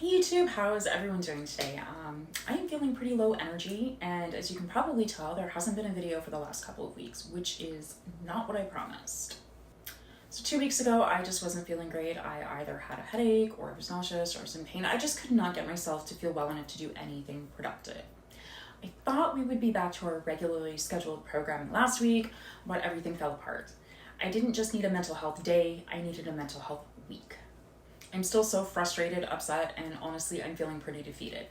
Hey YouTube, how is everyone doing today? I am feeling pretty low energy, and as you can probably tell, there hasn't been a video for the last couple of weeks, which is not what I promised. So 2 weeks ago, I just wasn't feeling great. I either had a headache, or I was nauseous, or I was in pain. I just could not get myself to feel well enough to do anything productive. I thought we would be back to our regularly scheduled programming last week, but everything fell apart. I didn't just need a mental health day, I needed a mental health week. I'm still so frustrated, upset, and honestly, I'm feeling pretty defeated.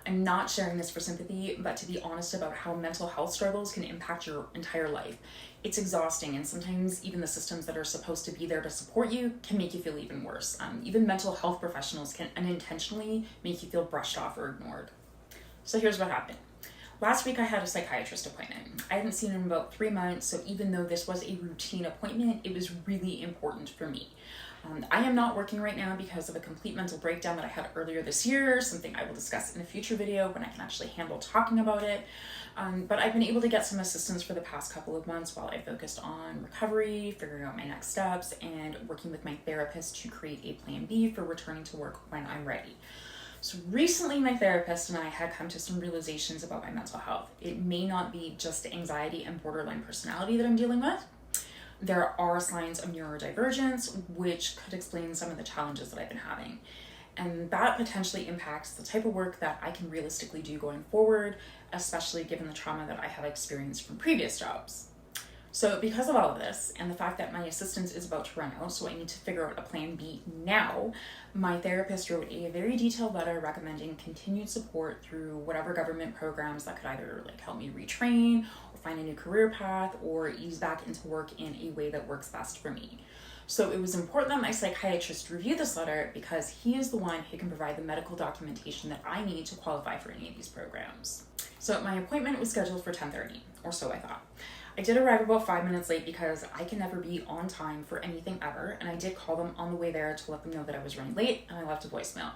I'm not sharing this for sympathy, but to be honest about how mental health struggles can impact your entire life. It's exhausting, and sometimes even the systems that are supposed to be there to support you can make you feel even worse. Even mental health professionals can unintentionally make you feel brushed off or ignored. So here's what happened. Last week I had a psychiatrist appointment. I hadn't seen him in about 3 months, so even though this was a routine appointment, it was really important for me. I am not working right now because of a complete mental breakdown that I had earlier this year, something I will discuss in a future video when I can actually handle talking about it. But I've been able to get some assistance for the past couple of months while I focused on recovery, figuring out my next steps, and working with my therapist to create a plan B for returning to work when I'm ready. So recently my therapist and I had come to some realizations about my mental health. It may not be just anxiety and borderline personality that I'm dealing with. There are signs of neurodivergence, which could explain some of the challenges that I've been having. And that potentially impacts the type of work that I can realistically do going forward, especially given the trauma that I have experienced from previous jobs. So because of all of this, and the fact that my assistance is about to run out, so I need to figure out a plan B now, my therapist wrote a very detailed letter recommending continued support through whatever government programs that could either help me retrain, or find a new career path, or ease back into work in a way that works best for me. So it was important that my psychiatrist review this letter because he is the one who can provide the medical documentation that I need to qualify for any of these programs. So my appointment was scheduled for 10:30, or so I thought. I did arrive about 5 minutes late because I can never be on time for anything ever, and I did call them on the way there to let them know that I was running late, and I left a voicemail.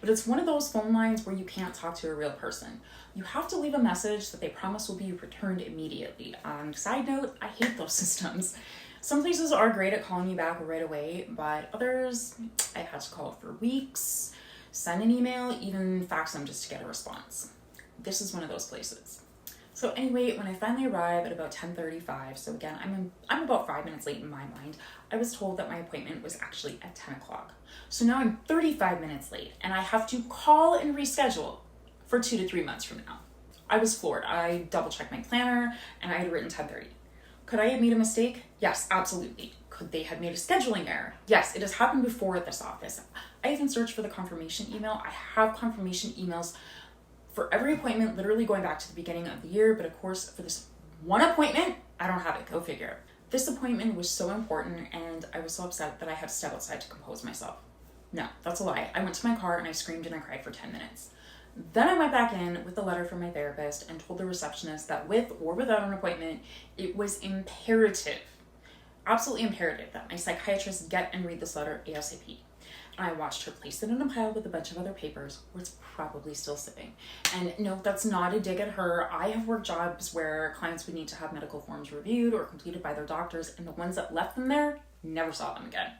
But it's one of those phone lines where you can't talk to a real person. You have to leave a message that they promise will be returned immediately. Side note, I hate those systems. Some places are great at calling you back right away, but others, I've had to call for weeks, send an email, even fax them just to get a response. This is one of those places. So anyway, when I finally arrive at about 10:35, so again, I'm about 5 minutes late in my mind, I was told that my appointment was actually at 10 o'clock. So now I'm 35 minutes late, and I have to call and reschedule for 2 to 3 months from now. I was floored. I double-checked my planner, and I had written 10:30. Could I have made a mistake? Yes, absolutely. Could they have made a scheduling error? Yes, it has happened before at this office. I even searched for the confirmation email. I have confirmation emails for every appointment, literally going back to the beginning of the year, but of course, for this one appointment, I don't have it. Go figure. This appointment was so important, and I was so upset that I had to step outside to compose myself. No, that's a lie. I went to my car and I screamed and I cried for 10 minutes. Then I went back in with a letter from my therapist and told the receptionist that with or without an appointment, it was imperative, absolutely imperative, that my psychiatrist get and read this letter ASAP. I watched her place it in a pile with a bunch of other papers where it's probably still sitting. And no, that's not a dig at her. I have worked jobs where clients would need to have medical forms reviewed or completed by their doctors, and the ones that left them there never saw them again.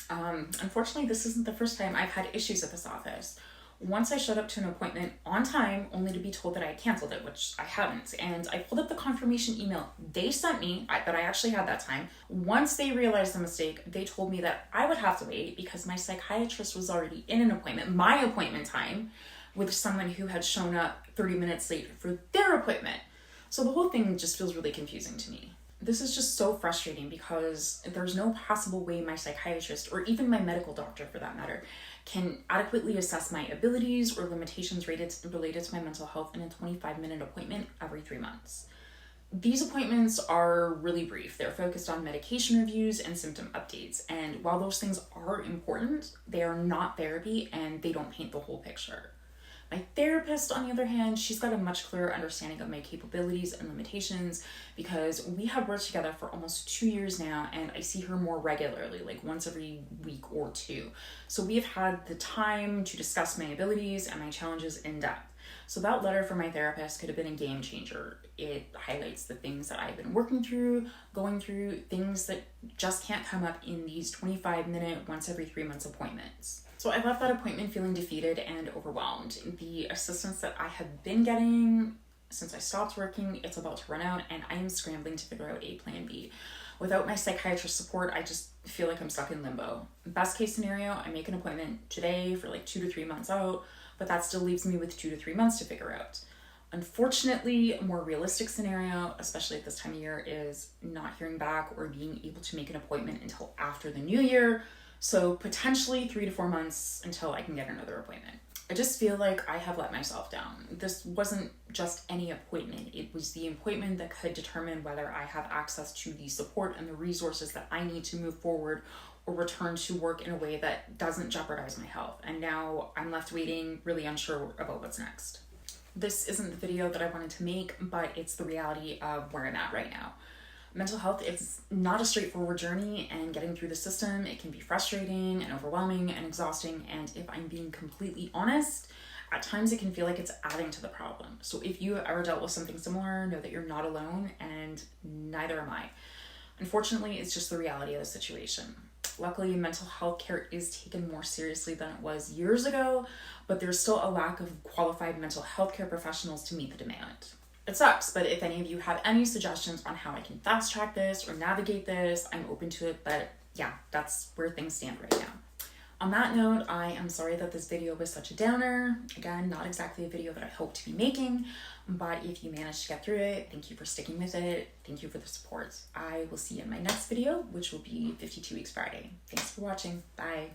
Unfortunately, this isn't the first time I've had issues at this office. Once I showed up to an appointment on time, only to be told that I had canceled it, which I haven't. And I pulled up the confirmation email they sent me, that I actually had that time. Once they realized the mistake, they told me that I would have to wait because my psychiatrist was already in an appointment, my appointment time, with someone who had shown up 30 minutes late for their appointment. So the whole thing just feels really confusing to me. This is just so frustrating because there's no possible way my psychiatrist, or even my medical doctor for that matter, can adequately assess my abilities or limitations related to my mental health in a 25-minute appointment every 3 months. These appointments are really brief. They're focused on medication reviews and symptom updates. And while those things are important, they are not therapy and they don't paint the whole picture. My therapist, on the other hand, she's got a much clearer understanding of my capabilities and limitations because we have worked together for almost 2 years now, and I see her more regularly, like once every week or two. So we have had the time to discuss my abilities and my challenges in depth. So that letter from my therapist could have been a game changer. It highlights the things that I've been going through, things that just can't come up in these 25-minute, once every 3 months appointments. So I left that appointment feeling defeated and overwhelmed. The assistance that I have been getting since I stopped working, it's about to run out, and I am scrambling to figure out a plan B. Without my psychiatrist support, I just feel like I'm stuck in limbo. Best case scenario, I make an appointment today for like 2 to 3 months out, but that still leaves me with 2 to 3 months to figure out. Unfortunately, a more realistic scenario, especially at this time of year, is not hearing back or being able to make an appointment until after the new year. So potentially 3 to 4 months until I can get another appointment. I just feel like I have let myself down. This wasn't just any appointment. It was the appointment that could determine whether I have access to the support and the resources that I need to move forward or return to work in a way that doesn't jeopardize my health. And now I'm left waiting, really unsure about what's next. This isn't the video that I wanted to make, but it's the reality of where I'm at right now. Mental health is not a straightforward journey, and getting through the system, it can be frustrating and overwhelming and exhausting. And if I'm being completely honest, at times it can feel like it's adding to the problem. So if you have ever dealt with something similar, know that you're not alone, and neither am I. Unfortunately, it's just the reality of the situation. Luckily, mental health care is taken more seriously than it was years ago, but there's still a lack of qualified mental health care professionals to meet the demand. It sucks, but if any of you have any suggestions on how I can fast track this or navigate this, I'm open to it. But yeah, that's where things stand right now. On that note, I am sorry that this video was such a downer. Again, not exactly a video that I hoped to be making, but if you managed to get through it, thank you for sticking with it. Thank you for the support. I will see you in my next video, which will be 52 Weeks Friday. Thanks for watching. Bye.